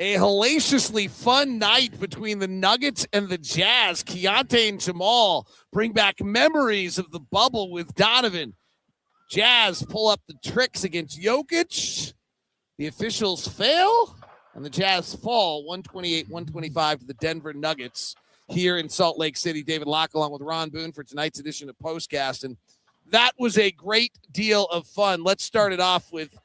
A hellaciously fun night between the Nuggets and the Jazz. Keyonte and Jamal bring back memories of the bubble with Donovan. Jazz pull up the tricks against Jokic. The officials fail, and the Jazz fall 128-125 to the Denver Nuggets here in Salt Lake City. David Locke along with Ron Boone for tonight's edition of POSTCAST. And that was a great deal of fun. Let's start it off with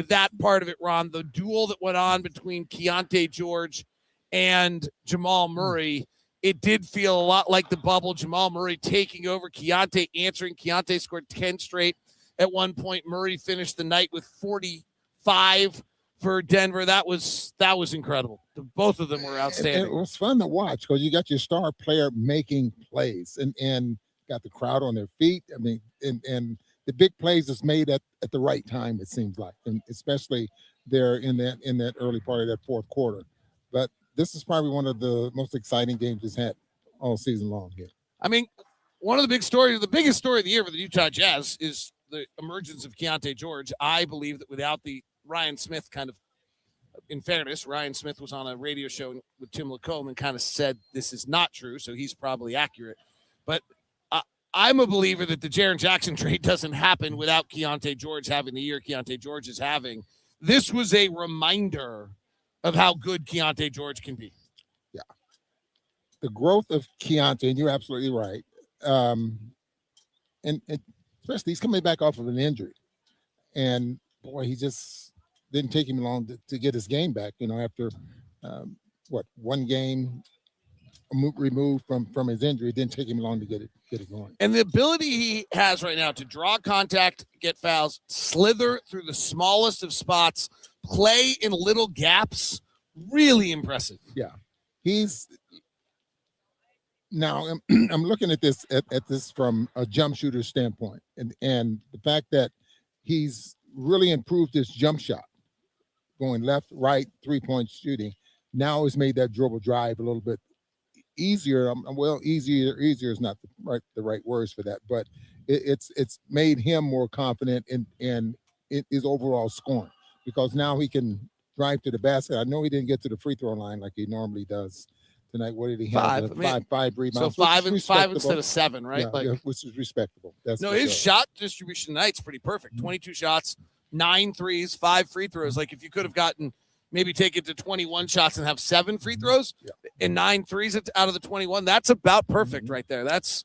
that part of it, Ron, the duel that went on between Keyonte George and Jamal Murray. It did feel a lot like the bubble. Jamal Murray taking over, Keyonte answering. Keyonte scored 10 straight at one point. Murray finished the night with 45 for Denver. That was incredible. Both of them were outstanding. It was fun to watch because you got your star player making plays and got the crowd on their feet. I mean, and the big plays is made at the right time, it seems like, and especially there in that early part of that fourth quarter. But this is probably one of the most exciting games he's had all season long here. I mean, one of the biggest story of the year for the Utah Jazz is the emergence of Keyonte George. I believe that without the Ryan Smith kind of, in fairness, Ryan Smith was on a radio show with Tim Lacombe and kind of said this is not true, so he's probably accurate. But I'm a believer that the Jaren Jackson trade doesn't happen without Keyonte George having the year Keyonte George is having. This was a reminder of how good Keyonte George can be. Yeah. The growth of Keyonte, and you're absolutely right. And especially he's coming back off of an injury. And, boy, he just didn't take him long to get his game back, after, one game removed from his injury. It didn't take him long to get it going. And the ability he has right now to draw contact, get fouls, slither through the smallest of spots, play in little gaps, really impressive. Yeah. Now I'm looking at this from a jump shooter standpoint, and the fact that he's really improved his jump shot, going left, right, 3-point shooting. Now has made that dribble drive a little bit easier. Easier is not the right words for that, but it's made him more confident in his overall scoring, because now he can drive to the basket. I know he didn't get to the free throw line like he normally does tonight. What did he have? Five rebounds. So five instead of 7, right? Yeah, which is respectable. His shot distribution tonight's pretty perfect. 22 shots, 9 threes, 5 free throws. Like if you could have gotten maybe take it to 21 shots and have 7 free throws and 9 threes out of the 21, that's about perfect right there. That's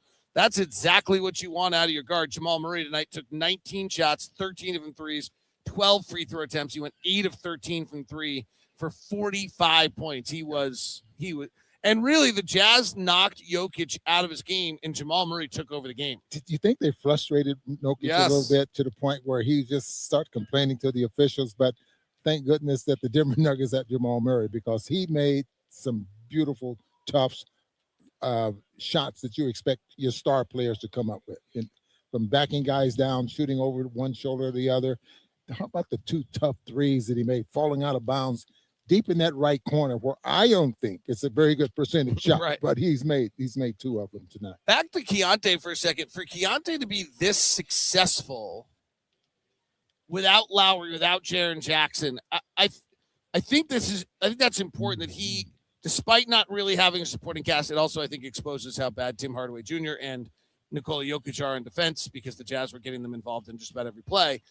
exactly what you want out of your guard. Jamal Murray tonight took 19 shots, 13 of them threes, 12 free throw attempts. He went 8 of 13 from 3 for 45 points. He was, and really the Jazz knocked Jokic out of his game, and Jamal Murray took over the game. Do you think they frustrated Jokic a little bit to the point where he just started complaining to the officials? But thank goodness that the Denver Nuggets had Jamal Murray, because he made some beautiful, tough shots that you expect your star players to come up with. And from backing guys down, shooting over one shoulder or the other. How about the 2 tough threes that he made, falling out of bounds deep in that right corner, where I don't think it's a very good percentage shot, right, but he's made 2 of them tonight. Back to Keyonte for a second. For Keyonte to be this successful without Lauri, without Jaren Jackson, I think that's important that he, despite not really having a supporting cast, it also I think exposes how bad Tim Hardaway Jr. and Nikola Jokic are in defense, because the Jazz were getting them involved in just about every play.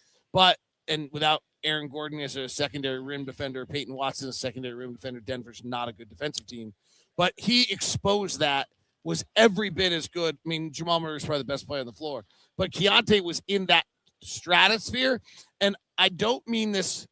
And without Aaron Gordon as a secondary rim defender, Peyton Watson as a secondary rim defender, Denver's not a good defensive team. But he exposed that, was every bit as good. I mean, Jamal Murray was probably the best player on the floor, but Keyonte was in that stratosphere. And I don't mean this,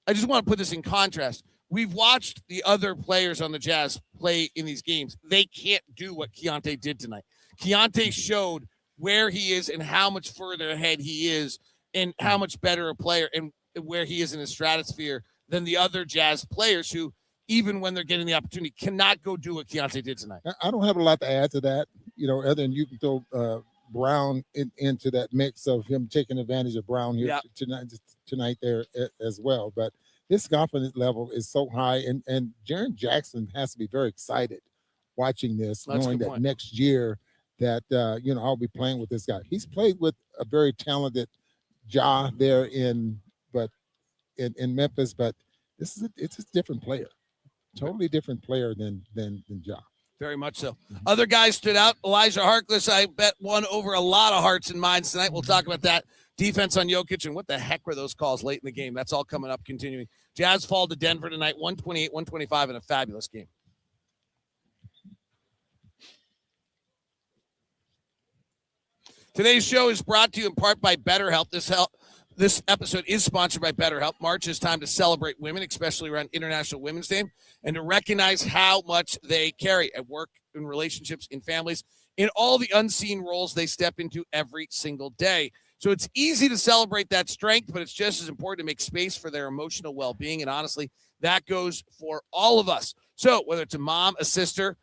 I just want to put this in contrast. We've watched the other players on the Jazz play in these games. They can't do what Keyonte did tonight. Keyonte showed where he is and how much further ahead he is and how much better a player and where he is in his stratosphere than the other Jazz players who, even when they're getting the opportunity, cannot go do what Keyonte did tonight. I don't have a lot to add to that, other than you can throw Brown into that mix of him taking advantage of Brown here tonight there as well. But his confidence level is so high, and Jaren Jackson has to be very excited watching this, knowing that next year that, I'll be playing with this guy. He's played with a very talented Ja there in Memphis, but it's a different player. totally different player than Ja. Very much so. Other guys stood out. Elijah Harkless, I bet, won over a lot of hearts and minds tonight. We'll talk about that. Defense on Jokic, and what the heck were those calls late in the game? That's all coming up, continuing. Jazz fall to Denver tonight, 128-125 in a fabulous game. Today's show is brought to you in part by Betterhelp. This episode is sponsored by Betterhelp. March is time to celebrate women, especially around International Women's Day, and to recognize how much they carry at work, in relationships, in families, in all the unseen roles they step into every single day. So it's easy to celebrate that strength, but it's just as important to make space for their emotional well-being. And honestly, that goes for all of us. So whether it's a mom, a sister,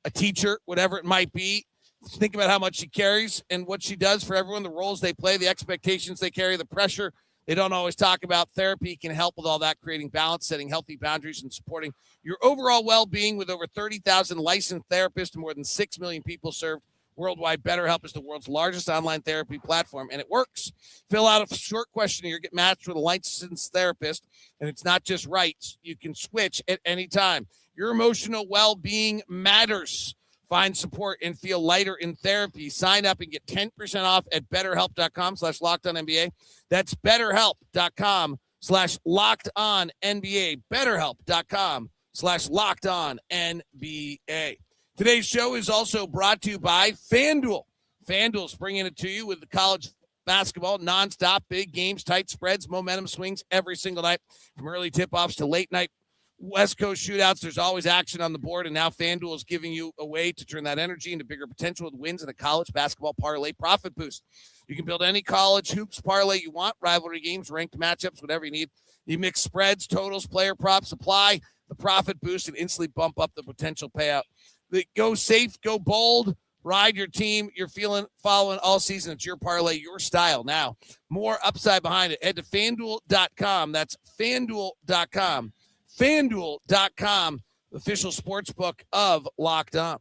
a teacher, whatever it might be, think about how much she carries and what she does for everyone, the roles they play, the expectations they carry, the pressure they don't always talk about. Therapy can help with all that, creating balance, setting healthy boundaries, and supporting your overall well-being. With over 30,000 licensed therapists and more than 6 million people served worldwide, BetterHelp is the world's largest online therapy platform, and it works. Fill out a short questionnaire, get matched with a licensed therapist, and it's not just rights. You can switch at any time. Your emotional well-being matters. Find support and feel lighter in therapy. Sign up and get 10% off at betterhelp.com/lockedonnba. That's betterhelp.com/lockedonnba. betterhelp.com/lockedonnba. Today's show is also brought to you by FanDuel. FanDuel's bringing it to you with the college basketball, nonstop, big games, tight spreads, momentum swings every single night, from early tip-offs to late night West Coast shootouts. There's always action on the board, and now FanDuel is giving you a way to turn that energy into bigger potential with wins in a college basketball parlay profit boost. You can build any college hoops parlay you want, rivalry games, ranked matchups, whatever you need. You mix spreads, totals, player props, apply the profit boost, and instantly bump up the potential payout. Go safe, go bold, ride your team you're following all season. It's your parlay, your style. Now, more upside behind it. Head to FanDuel.com. That's FanDuel.com. FanDuel.com, the official sports book of Locked On.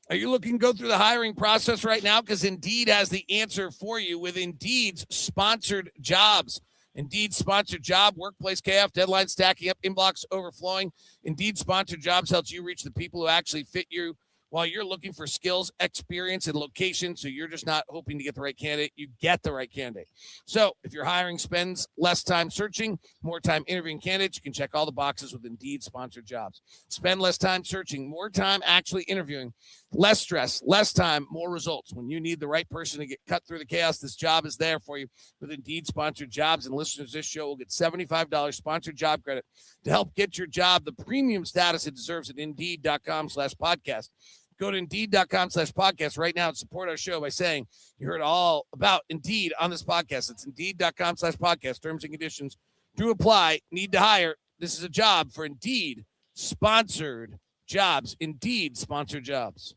Are you looking to go through the hiring process right now? Because Indeed has the answer for you with Indeed's sponsored jobs. Indeed's sponsored job, workplace chaos, deadlines stacking up, inbox overflowing. Indeed sponsored jobs helps you reach the people who actually fit you while you're looking for skills, experience, and location. So you're just not hoping to get the right candidate. You get the right candidate. So if your hiring spends less time searching, more time interviewing candidates, you can check all the boxes with Indeed sponsored jobs. Spend less time searching, more time actually interviewing, less stress, less time, more results. When you need the right person to get cut through the chaos, this job is there for you with Indeed sponsored jobs. And listeners to this show will get $75 sponsored job credit to help get your job the premium status it deserves at Indeed.com/podcast. Go to Indeed.com/podcast right now and support our show by saying you heard all about Indeed on this podcast. It's Indeed.com/podcast. Terms and conditions do apply. Need to hire. This is a job for Indeed sponsored jobs. Indeed sponsored jobs.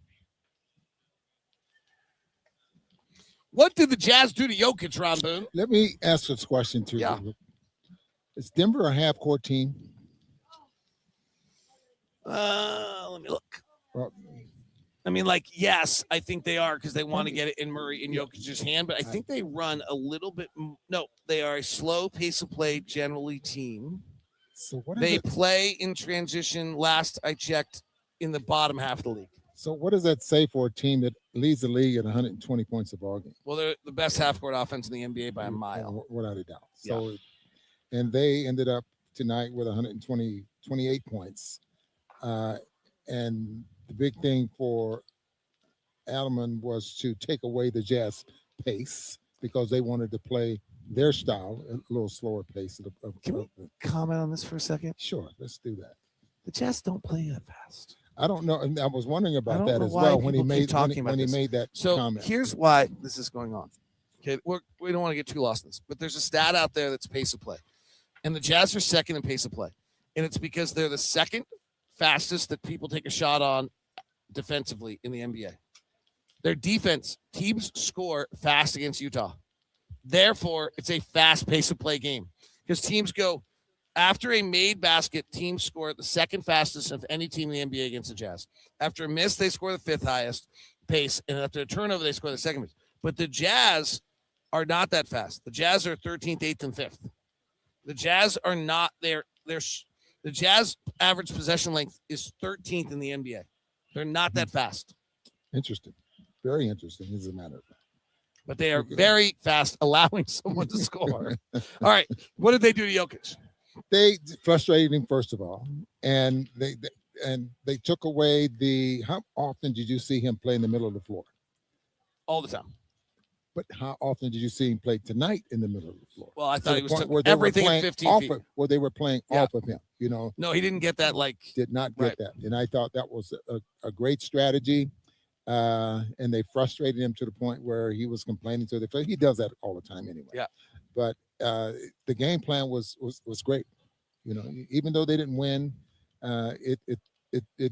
What did the Jazz do to Jokic, Ron Boone? Let me ask this question too. Yeah. Is Denver a half-court team? Let me look. Well, I mean, yes, I think they are because they want to get it in Murray and Jokic's hand, but I think they run a little bit. No, they are a slow pace of play generally team. So what is They it? play in transition. Last I checked, in the bottom half of the league. So what does that say for a team that leads the league at 120 points a ball game? Well, they're the best half-court offense in the NBA by a mile. Without a doubt. So, and they ended up tonight with 28 points. And the big thing for Alleman was to take away the Jazz pace because they wanted to play their style, a little slower pace. Can we comment on this for a second? Sure, let's do that. The Jazz don't play that fast. I don't know. And I was wondering about that as why well when he people keep made talking about when he this. made that So comment. here's why this is going on. Okay, we don't want to get too lost in this, but there's a stat out there that's pace of play, and the Jazz are second in pace of play, and it's because they're the second fastest that people take a shot on defensively in the NBA. Their defense, teams score fast against Utah. Therefore, it's a fast pace of play game because teams go after a made basket, teams score the second fastest of any team in the NBA against the Jazz. After a miss, they score the fifth highest pace, and after a turnover, they score the second pace. But the Jazz are not that fast. The Jazz are 13th, 8th, and 5th. The Jazz are not there. The Jazz average possession length is 13th in the NBA. They're not that fast. Interesting. Very interesting, as a matter of fact. But they are very fast, allowing someone to score. All right. What did they do to Jokic? They frustrated him, first of all, and they took away how often did you see him play in the middle of the floor? All the time. But how often did you see him play tonight in the middle of the floor? Well, I thought he was took everything at 15 feet. Where they were playing off of him, No, he didn't get that. Did not get that. And I thought that was a great strategy. And they frustrated him to the point where he was complaining to the. He does that all the time anyway. Yeah. But the game plan was great. Even though they didn't win, it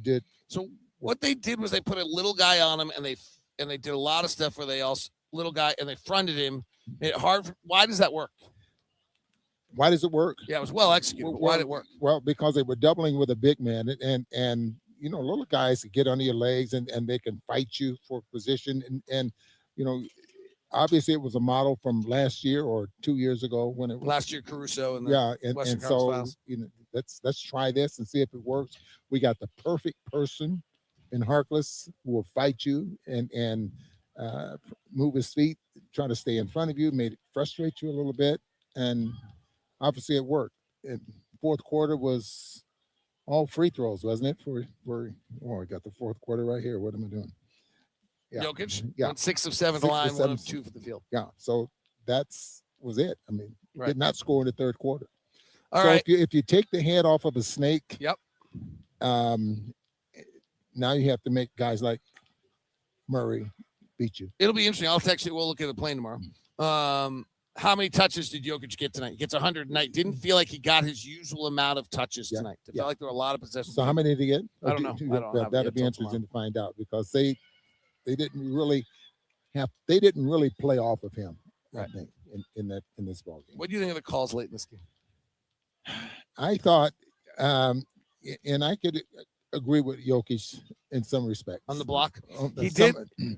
did. So what they did was they put a little guy on him, and they did a lot of stuff where they also little guy and they fronted him. Made it hard. Why does that work? Why does it work? Yeah, it was well executed. But why did it work? Well, because they were doubling with a big man, and little guys get under your legs and they can fight you for position, and obviously it was a model from last year or 2 years ago when it was last year Caruso and Western so Finals. Let's try this and see if it works. We got the perfect person in Harkless who will fight you and move his feet, try to stay in front of you, made it frustrate you a little bit, and obviously it worked. And fourth quarter was all free throws, wasn't it? I got the fourth quarter right here. What am I doing? Yeah. Jokic, went 6 of 7 to line, 1 of 2 for the field. Yeah, so was it. I mean, did not score in the third quarter. All right. If you take the head off of a snake, yep. Now you have to make guys like Murray beat you. It'll be interesting. I'll text you. We'll look at the plane tomorrow. How many touches did Jokic get tonight? He gets 100 tonight. Didn't feel like he got his usual amount of touches tonight. It felt like there were a lot of possessions. So how many did he get? I don't know. That'll be interesting to find out, because they didn't really play off of him. I think in this ball game. What do you think of the calls late in this game? I thought, and I could agree with Jokic in some respects. On the block? He did.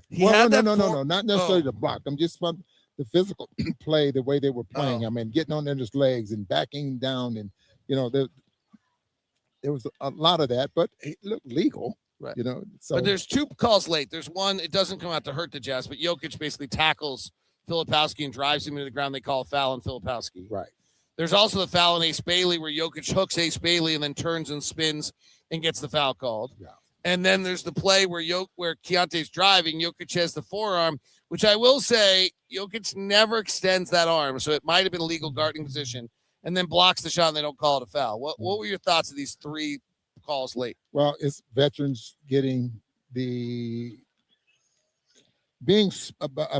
No, not necessarily the block. I'm just from the physical play, the way they were playing. I mean, getting on his legs and backing down, and there was a lot of that, but it looked legal. Right. So, but there's 2 calls late. There's one, it doesn't come out to hurt the Jazz, but Jokic basically tackles Filipowski and drives him into the ground. They call a foul on Filipowski. Right. There's also the foul on Ace Bailey where Jokic hooks Ace Bailey and then turns and spins and gets the foul called. Yeah. And then there's the play where Keyonte's driving. Jokic has the forearm, which I will say Jokic never extends that arm, so it might have been a legal guarding position, and then blocks the shot and they don't call it a foul. What were your thoughts of these 3 calls late? Well, it's veterans getting a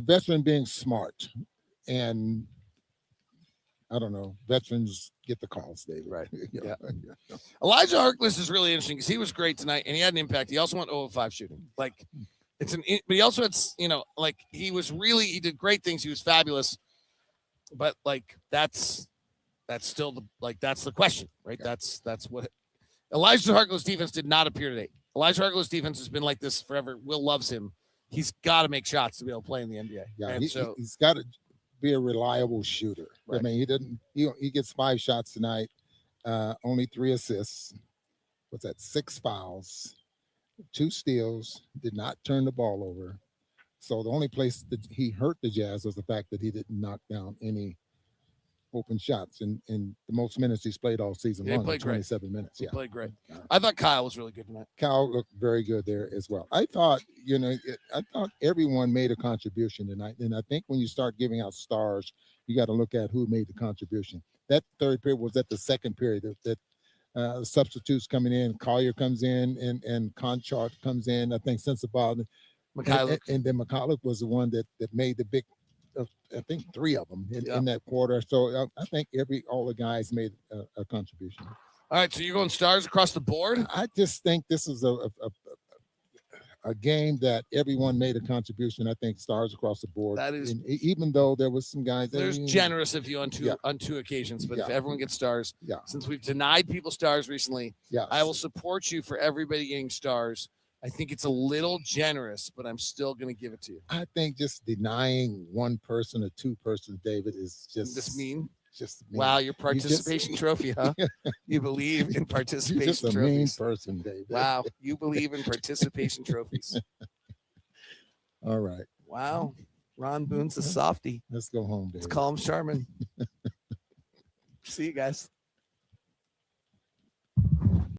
veteran being smart, and I don't know, veterans get the calls, David. Right. Yeah. Elijah Harkless is really interesting because he was great tonight and he had an impact. He also went 0 of 5 shooting. But he also had, he did great things. He was fabulous. But that's still that's the question, right? Yeah. That's what Elijah Harkless defense did not appear today. Elijah Harkless defense has been like this forever. Will loves him. He's got to make shots to be able to play in the NBA. Yeah, he's got to be a reliable shooter. Right. I mean, he gets 5 shots tonight, only 3 assists. What's that? 6 fouls, 2 steals, did not turn the ball over. So the only place that he hurt the Jazz was the fact that he didn't knock down any open shots in the most minutes he's played all season long. 27 minutes. He played great. I thought Kyle was really good tonight. Kyle looked very good there as well. I thought, I thought everyone made a contribution tonight. And I think when you start giving out stars, you got to look at who made the contribution. That third period was at the second period that substitutes coming in. Collier comes in and Conchart comes in. I think Sensabaugh. And then McCulloch was the one that made the big, I think 3 of them in that quarter. So I think all the guys made a contribution. All right, so you're going stars across the board? I just think this is a game that everyone made a contribution. I think stars across the board. That is, and even though there was some guys. There's generous of you on two occasions, but if everyone gets stars, since we've denied people stars recently, I will support you for everybody getting stars. I think it's a little generous, but I'm still going to give it to you. I think just denying 1 person or 2 persons, David, is just this mean. just mean. Wow, your participation trophy, huh? You believe in participation You're just a trophies. mean person, David. Wow, you believe in participation trophies. All right. Wow, Ron Boone's a softie. Let's go home, David. Let's call him Sharman. See you guys.